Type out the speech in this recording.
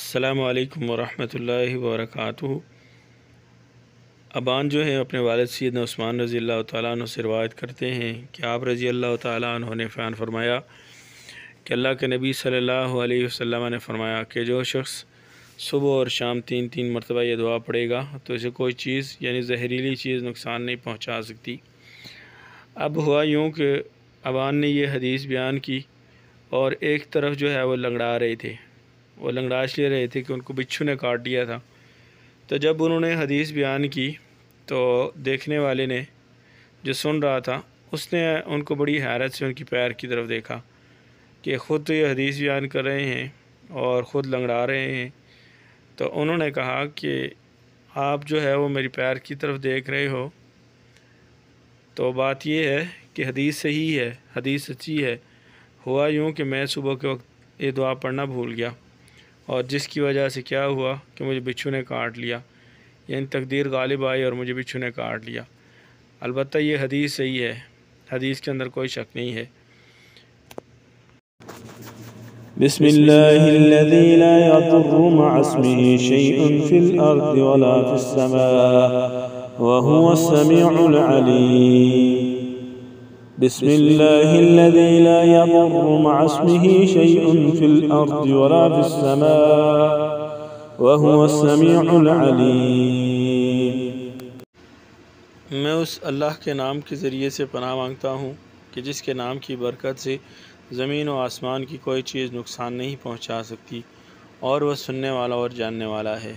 السلام علیکم ورحمۃ اللہ وبرکاتہ۔ ابان جو ہے اپنے والد سیدنا عثمان رضی اللہ تعالیٰ عنہ سے روایت کرتے ہیں کہ آپ رضی اللہ تعالیٰ عنہ نے بیان فرمایا کہ اللہ کے نبی صلی اللہ علیہ وسلم نے فرمایا کہ جو شخص صبح اور شام تین مرتبہ یہ دعا پڑھے گا تو اسے کوئی چیز یعنی زہریلی چیز نقصان نہیں پہنچا سکتی۔ اب ہوا یوں کہ ابان نے یہ حدیث بیان کی اور ایک طرف جو ہے وہ لنگڑا رہے تھے، وہ لنگڑاش لے رہے تھے کہ ان کو بچھو نے کاٹ دیا تھا۔ تو جب انہوں نے حدیث بیان کی تو دیکھنے والے نے جو سن رہا تھا اس نے ان کو بڑی حیرت سے ان کی پیر کی طرف دیکھا کہ خود تو یہ حدیث بیان کر رہے ہیں اور خود لنگڑا رہے ہیں۔ تو انہوں نے کہا کہ آپ جو ہے وہ میری پیر کی طرف دیکھ رہے ہو، تو بات یہ ہے کہ حدیث صحیح ہے، حدیث سچی ہے۔ ہوا یوں کہ میں صبح کے وقت یہ دعا پڑھنا بھول گیا اور جس کی وجہ سے کیا ہوا کہ مجھے بچھو نے کاٹ لیا، یعنی تقدیر غالب آئی اور مجھے بچھو نے کاٹ لیا۔ البتہ یہ حدیث صحیح ہے، حدیث کے اندر کوئی شک نہیں ہے۔ بسم اللہ الذی لا یضر مع اسمہ شیء فی الارض ولا فی السماء وهو السمیع العلیم۔ بسم اللہ الذی لا یضر مع اسمہ شیء فی الارض ولا فی السماء وهو السمیع العلیم۔ میں اس اللہ کے نام کے ذریعے سے پناہ مانگتا ہوں کہ جس کے نام کی برکت سے زمین و آسمان کی کوئی چیز نقصان نہیں پہنچا سکتی، اور وہ سننے والا اور جاننے والا ہے۔